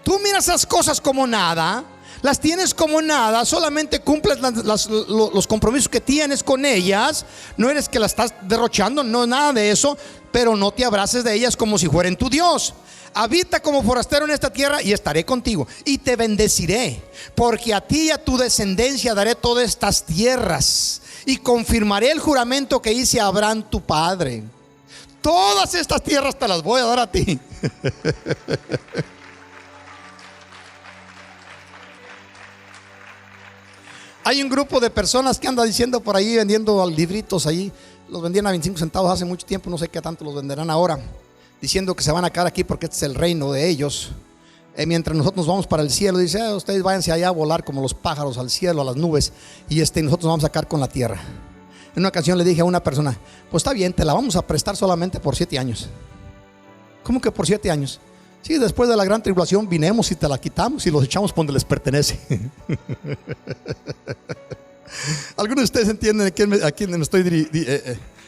Tú miras esas cosas como nada, las tienes como nada, solamente cumples los compromisos que tienes con ellas. No eres que las estás derrochando, no, nada de eso. Pero no te abraces de ellas como si fueran tu Dios. Habita como forastero en esta tierra y estaré contigo y te bendeciré, porque a ti y a tu descendencia daré todas estas tierras y confirmaré el juramento que hice a Abraham tu padre. todas estas tierras te las voy a dar a ti. Hay un grupo de personas que anda diciendo por ahí, vendiendo libritos ahí. Los vendían a 25 centavos hace mucho tiempo, no sé qué tanto los venderán ahora, diciendo que se van a quedar aquí porque este es el reino de ellos. Mientras nosotros nos vamos para el cielo, dice, ustedes váyanse allá a volar como los pájaros al cielo, a las nubes, y nosotros nos vamos a quedar con la tierra. En una ocasión le dije a una persona, pues está bien, te la vamos a prestar solamente por 7 años. ¿Cómo que por 7 años? Sí, después de la gran tribulación vinemos y te la quitamos y los echamos por donde les pertenece. ¿Algunos de ustedes entienden a quién me estoy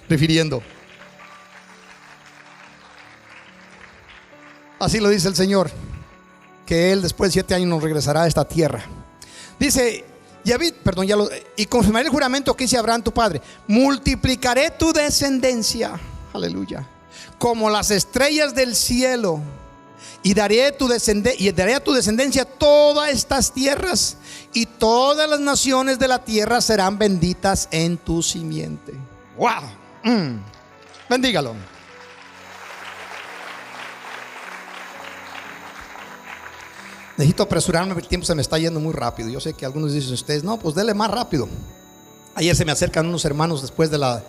refiriendo? Así lo dice el Señor, que Él después de 7 años nos regresará a esta tierra. Dice, y confirmaré el juramento que hice a Abraham tu padre: multiplicaré tu descendencia, aleluya, como las estrellas del cielo, y daré a tu descendencia todas estas tierras, y todas las naciones de la tierra serán benditas en tu simiente. ¡Wow! Bendígalo. Necesito apresurarme porque el tiempo se me está yendo muy rápido. Yo sé que algunos dicen ustedes, no, pues dele más rápido. Ayer se me acercan unos hermanos después de la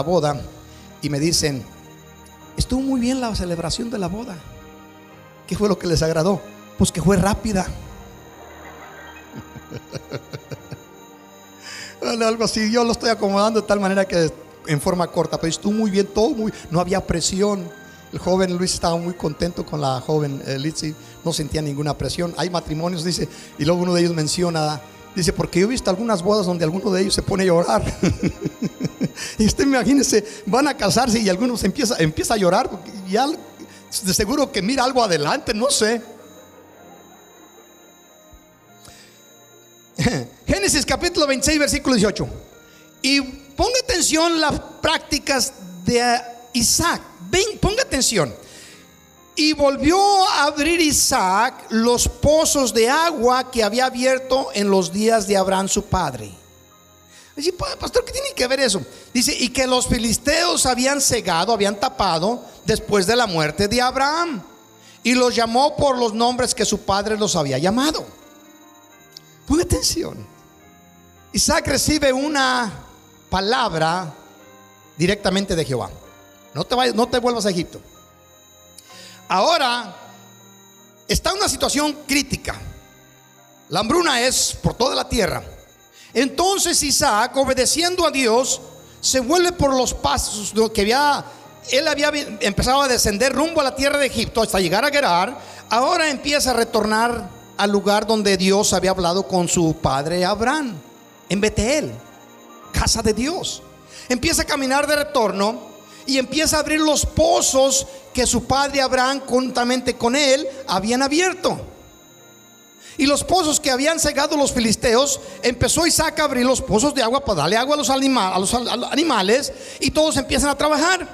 boda, y me dicen, estuvo muy bien la celebración de la boda. ¿Qué fue lo que les agradó? Pues que fue rápida. Algo así, yo lo estoy acomodando de tal manera que en forma corta, pero estuvo muy bien, no había presión. El joven Luis estaba muy contento con la joven Litzy, no sentía ninguna presión. Hay matrimonios, dice, y luego uno de ellos menciona, dice, porque yo he visto algunas bodas donde alguno de ellos se pone a llorar. Y usted imagínese, van a casarse y algunos empieza a llorar, porque ya de seguro que mira algo adelante, no sé. Génesis capítulo 26 versículo 18. Y ponga atención las prácticas de Isaac. Ven, ponga atención. Y volvió a abrir Isaac los pozos de agua que había abierto en los días de Abraham su padre. Dice, pastor, ¿qué tiene que ver eso? Dice, y que los filisteos habían tapado después de la muerte de Abraham, y los llamó por los nombres que su padre los había llamado. Ponga atención. Isaac recibe una palabra directamente de Jehová: no te vuelvas a Egipto. Ahora está una situación crítica. La hambruna es por toda la tierra. Entonces Isaac, obedeciendo a Dios, se vuelve por los pasos que él había empezado a descender rumbo a la tierra de Egipto hasta llegar a Gerar. Ahora empieza a retornar al lugar donde Dios había hablado con su padre Abraham, en Betel, casa de Dios. Empieza a caminar de retorno y empieza a abrir los pozos que su padre Abraham, juntamente con él, habían abierto. Y los pozos que habían cegado los filisteos, empezó Isaac a abrir los pozos de agua para darle agua a los animales, y todos empiezan a trabajar.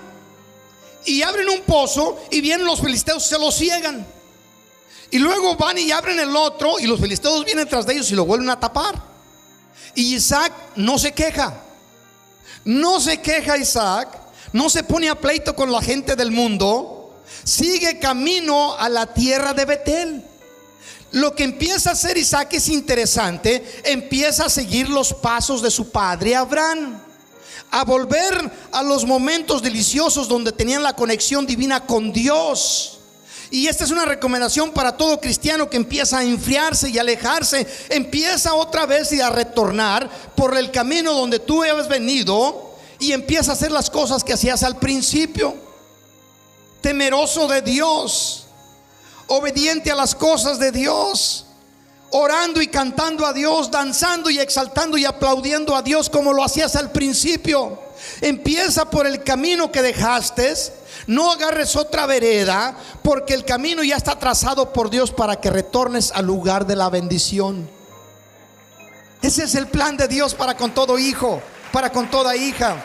Y abren un pozo y vienen los filisteos, se lo ciegan. Y luego van y abren el otro, y los filisteos vienen tras de ellos y lo vuelven a tapar. Y Isaac no se queja. No se queja Isaac. No se pone a pleito con la gente del mundo. Sigue camino a la tierra de Betel. Lo que empieza a hacer Isaac es interesante. Empieza a seguir los pasos de su padre Abraham, a volver a los momentos deliciosos donde tenían la conexión divina con Dios. Y esta es una recomendación para todo cristiano que empieza a enfriarse y alejarse. Empieza otra vez y a retornar por el camino donde tú habías venido, y empieza a hacer las cosas que hacías al principio. Temeroso de Dios, obediente a las cosas de Dios, orando y cantando a Dios, danzando y exaltando y aplaudiendo a Dios como lo hacías al principio. Empieza por el camino que dejaste. No agarres otra vereda, porque el camino ya está trazado por Dios para que retornes al lugar de la bendición. Ese es el plan de Dios para con todo hijo, para con toda hija.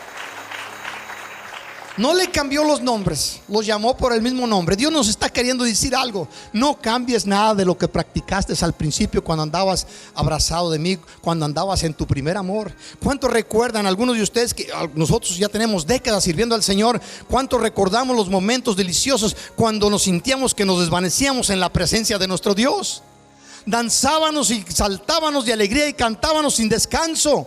No le cambió los nombres, los llamó por el mismo nombre. Dios nos está queriendo decir algo. No cambies nada de lo que practicaste al principio, cuando andabas abrazado de mí, cuando andabas en tu primer amor. ¿Cuántos recuerdan, algunos de ustedes, que nosotros ya tenemos décadas sirviendo al Señor, cuántos recordamos los momentos deliciosos cuando nos sentíamos que nos desvanecíamos en la presencia de nuestro Dios? Danzábamos y saltábamos de alegría y cantábamos sin descanso.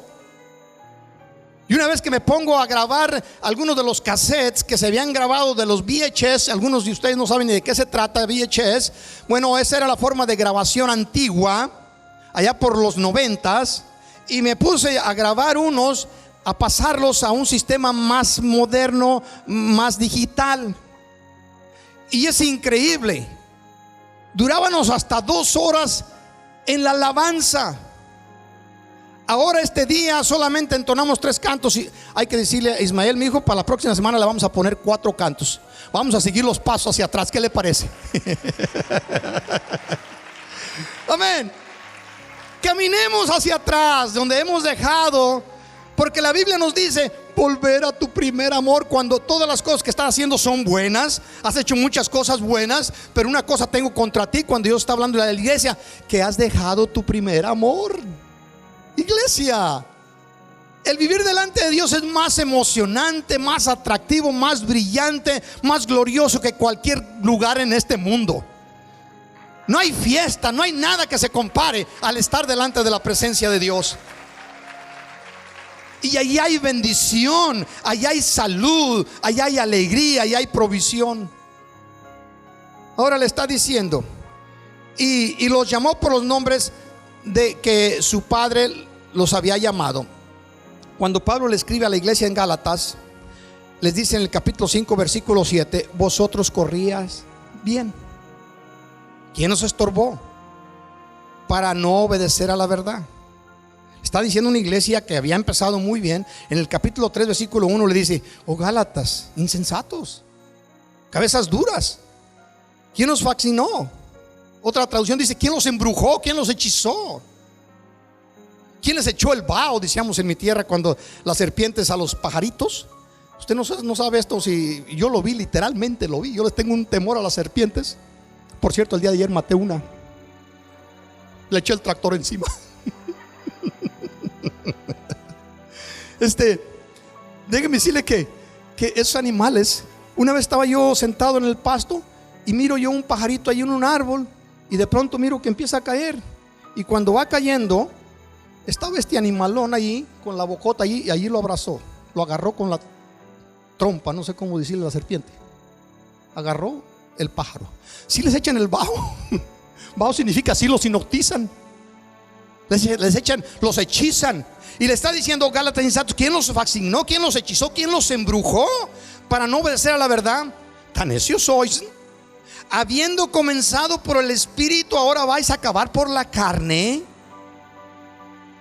Y una vez que me pongo a grabar algunos de los cassettes que se habían grabado de los VHS, algunos de ustedes no saben ni de qué se trata VHS. Bueno, esa era la forma de grabación antigua, allá por los 90s. Y me puse a grabar unos, a pasarlos a un sistema más moderno, más digital. Y es increíble. Durábamos hasta 2 horas en la alabanza. Ahora este día solamente entonamos 3 cantos. Y hay que decirle a Ismael, mi hijo, para la próxima semana le vamos a poner 4 cantos. Vamos a seguir los pasos hacia atrás. ¿Qué le parece? Amén. Caminemos hacia atrás, donde hemos dejado. Porque la Biblia nos dice: volver a tu primer amor. Cuando todas las cosas que estás haciendo son buenas, has hecho muchas cosas buenas, pero una cosa tengo contra ti. Cuando Dios está hablando de la iglesia, que has dejado tu primer amor. Iglesia, el vivir delante de Dios es más emocionante, más atractivo, más brillante, más glorioso que cualquier lugar en este mundo. No hay fiesta, no hay nada que se compare al estar delante de la presencia de Dios. Y allí hay bendición, allí hay salud, allí hay alegría, allí hay provisión. Ahora le está diciendo, y los llamó por los nombres de que su padre los había llamado. Cuando Pablo le escribe a la iglesia en Gálatas, les dice en el capítulo 5 versículo 7: vosotros corríais bien. ¿Quién os estorbó para no obedecer a la verdad? Está diciendo una iglesia que había empezado muy bien. En el capítulo 3 versículo 1 le dice: oh Gálatas, insensatos, cabezas duras, ¿quién os fascinó? Otra traducción dice: ¿quién los embrujó? ¿Quién los hechizó? ¿Quién les echó el vaho? Decíamos en mi tierra, cuando las serpientes a los pajaritos. Usted no sabe esto, si yo lo vi, literalmente lo vi. Yo les tengo un temor a las serpientes. Por cierto, el día de ayer maté una. Le eché el tractor encima. Déjeme decirle que esos animales, una vez estaba yo sentado en el pasto y miro yo un pajarito ahí en un árbol, y de pronto miro que empieza a caer. Y cuando va cayendo, estaba este animalón allí con la bocota allí, y allí lo abrazó, lo agarró con la trompa, no sé cómo decirle a la serpiente. Agarró el pájaro. Si les echan el vaho, vaho significa así, los hipnotizan, les echan, los hechizan. Y le está diciendo: Gálatas insensatos, ¿quién los fascinó? ¿Quién los hechizó? ¿Quién los embrujó para no obedecer a la verdad? Tan necios sois. Habiendo comenzado por el Espíritu, ahora vais a acabar por la carne.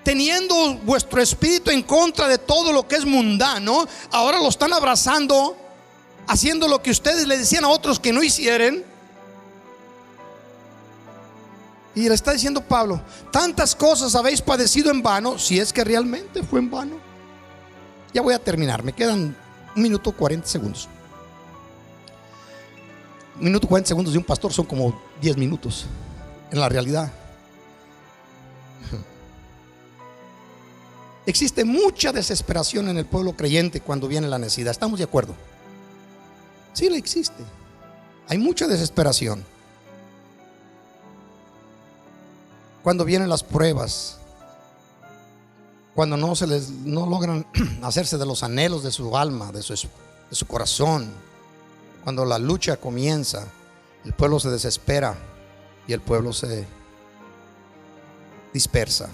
Teniendo vuestro espíritu en contra de todo lo que es mundano, ahora lo están abrazando, haciendo lo que ustedes le decían a otros que no hicieran. Y le está diciendo Pablo: tantas cosas habéis padecido en vano, si es que realmente fue en vano. Ya voy a terminar, me quedan 1 minuto 40 segundos. 1 minuto 40 segundos de un pastor son como 10 minutos en la realidad. Existe mucha desesperación en el pueblo creyente cuando viene la necesidad. ¿Estamos de acuerdo? Sí, la existe. Hay mucha desesperación cuando vienen las pruebas, cuando no logran hacerse de los anhelos de su alma, de su corazón. Cuando la lucha comienza, el pueblo se desespera y el pueblo se dispersa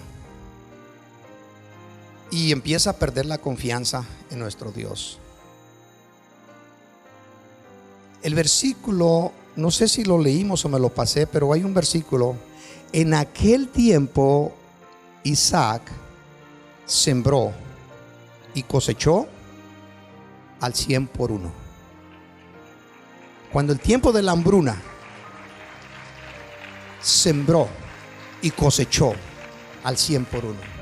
y empieza a perder la confianza en nuestro Dios. El versículo, no sé si lo leímos o me lo pasé, pero hay un versículo: en aquel tiempo Isaac sembró y cosechó al 100 por 1. Cuando el tiempo de la hambruna, sembró y cosechó al 100 por 1.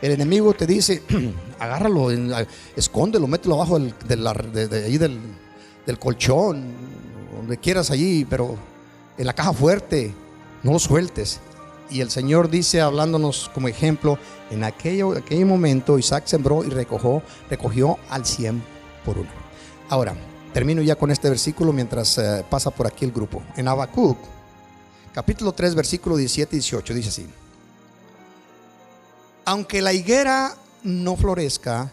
El enemigo te dice: agárralo, escóndelo, mételo abajo del colchón, donde quieras allí, pero en la caja fuerte, no lo sueltes. Y el Señor dice, hablándonos como ejemplo, en aquel momento Isaac sembró y recogió al 100 por uno. Ahora, termino ya con este versículo mientras pasa por aquí el grupo. En Habacuc, capítulo 3, versículo 17 y 18, dice así: aunque la higuera no florezca,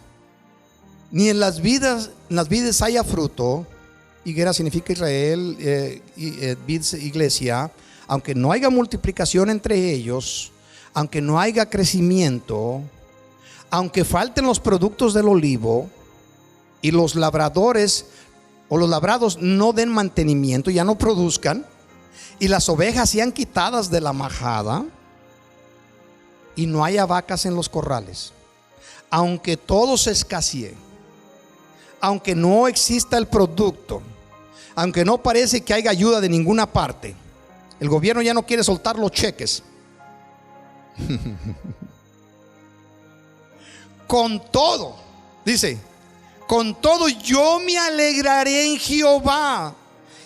ni en las vides haya fruto, higuera significa Israel, iglesia, aunque no haya multiplicación entre ellos, aunque no haya crecimiento, aunque falten los productos del olivo y los labradores o los labrados no den mantenimiento, ya no produzcan, y las ovejas sean quitadas de la majada y no haya vacas en los corrales, aunque todo se escasee, aunque no exista el producto, aunque no parece que haya ayuda de ninguna parte, el gobierno ya no quiere soltar los cheques. Con todo, dice, con todo yo me alegraré en Jehová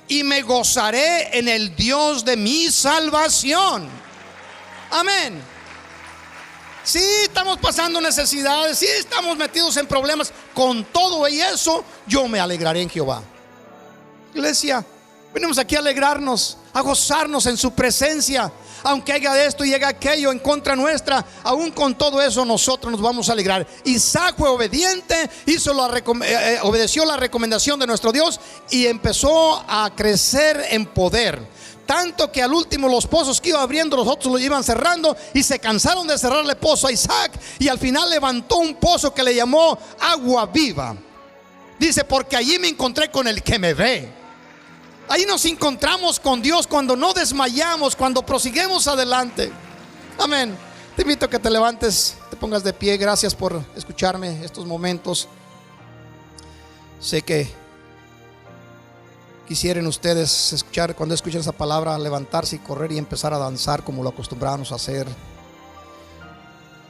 y me gozaré en el Dios de mi salvación. Amén. Sí, estamos pasando necesidades, sí, estamos metidos en problemas. Con todo y eso, yo me alegraré en Jehová. Iglesia, venimos aquí a alegrarnos, a gozarnos en su presencia. Aunque haya esto y haya aquello en contra nuestra, aún con todo eso nosotros nos vamos a alegrar. Isaac fue obediente, obedeció la recomendación de nuestro Dios y empezó a crecer en poder. Tanto que al último los pozos que iba abriendo, los otros los iban cerrando, y se cansaron de cerrarle pozo a Isaac, y al final levantó un pozo que le llamó Agua Viva. Dice, porque allí me encontré con el que me ve. Ahí nos encontramos con Dios cuando no desmayamos, cuando prosiguemos adelante. Amén. Te invito a que te levantes, te pongas de pie. Gracias por escucharme estos momentos. Sé que quisieran ustedes escuchar, cuando escuchen esa palabra, levantarse y correr y empezar a danzar como lo acostumbrábamos a hacer.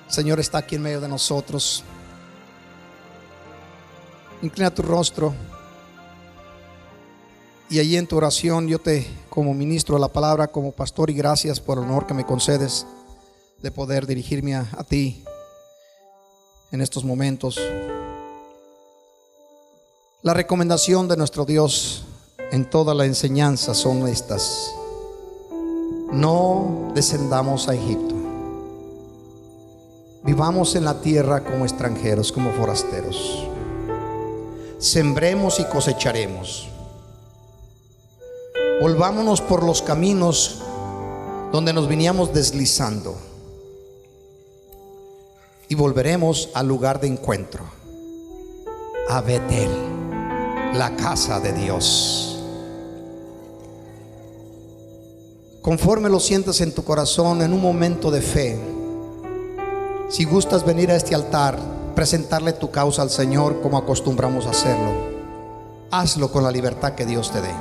El Señor está aquí en medio de nosotros. Inclina tu rostro. Y allí en tu oración yo como ministro de la palabra, como pastor, y gracias por el honor que me concedes de poder dirigirme a ti en estos momentos. La recomendación de nuestro Dios en toda la enseñanza son estas: no descendamos a Egipto, vivamos en la tierra como extranjeros, como forasteros, sembremos y cosecharemos. Volvámonos por los caminos donde nos veníamos deslizando y volveremos al lugar de encuentro, a Betel, la casa de Dios. Conforme lo sientas en tu corazón, en un momento de fe, si gustas venir a este altar, presentarle tu causa al Señor como acostumbramos a hacerlo, hazlo con la libertad que Dios te dé,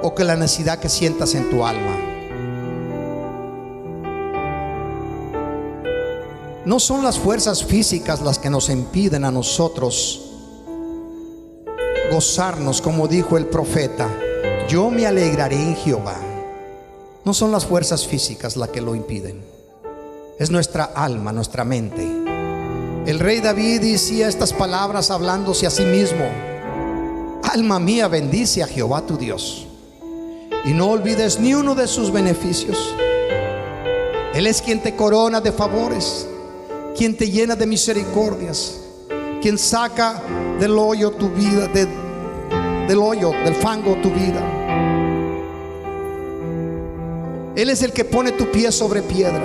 o que la necesidad que sientas en tu alma. No son las fuerzas físicas las que nos impiden a nosotros gozarnos, como dijo el profeta: yo me alegraré en Jehová. No son las fuerzas físicas las que lo impiden, es nuestra alma, nuestra mente. El rey David decía estas palabras hablándose a sí mismo: alma mía, bendice a Jehová tu Dios, y no olvides ni uno de sus beneficios. Él es quien te corona de favores, quien te llena de misericordias, quien saca del hoyo tu vida, del fango tu vida. Él es el que pone tu pie sobre piedra,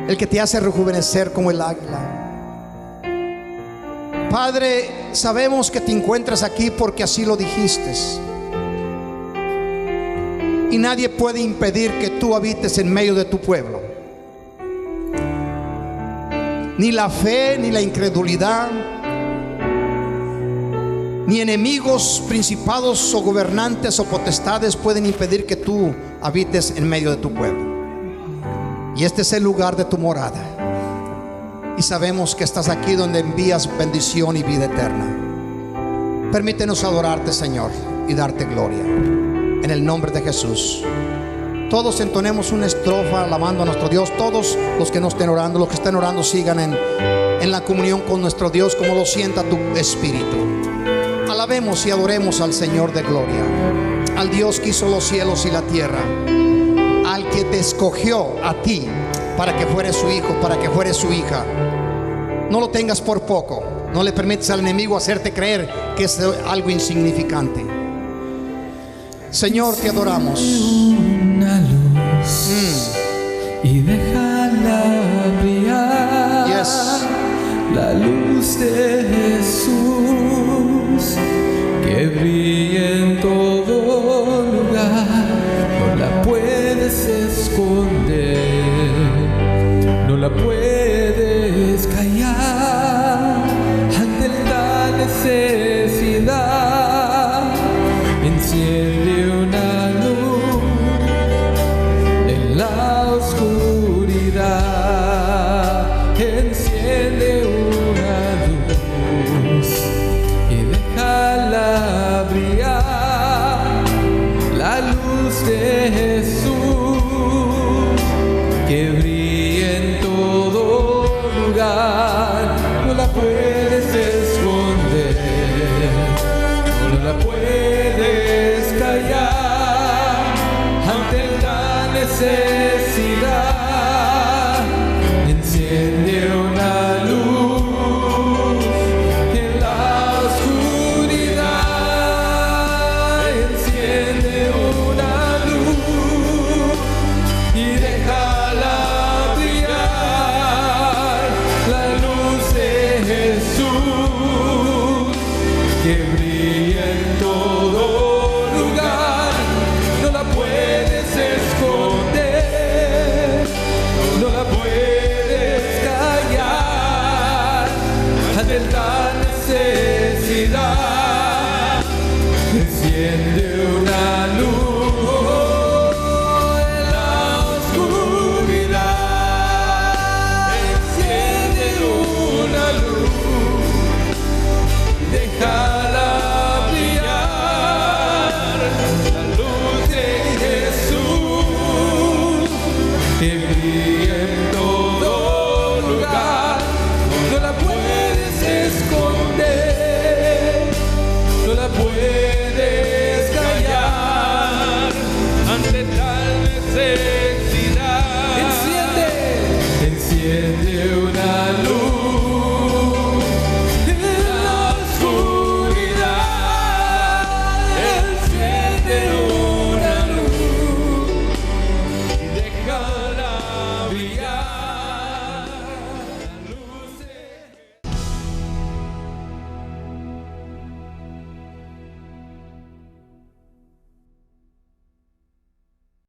el que te hace rejuvenecer como el águila. Padre, sabemos que te encuentras aquí porque así lo dijiste, y nadie puede impedir que tú habites en medio de tu pueblo. Ni la fe, ni la incredulidad, ni enemigos, principados o gobernantes o potestades pueden impedir que tú habites en medio de tu pueblo. Y este es el lugar de tu morada. y sabemos que estás aquí donde envías bendición y vida eterna. Permítenos adorarte, Señor, y darte gloria. En el nombre de Jesús. Todos entonemos una estrofa alabando a nuestro Dios. Todos los que no estén orando, los que estén orando, sigan en la comunión con nuestro Dios como lo sienta tu espíritu. Alabemos y adoremos al Señor de gloria, al Dios que hizo los cielos y la tierra, al que te escogió a ti para que fueres su hijo, para que fueres su hija. No lo tengas por poco. No le permites al enemigo hacerte creer que es algo insignificante. Señor, te adoramos. Una luz y déjala brillar. Yes. La luz de Jesús que brilla en todo lugar. No la puedes esconder, no la puedes callar. Ante la necesidad, enciende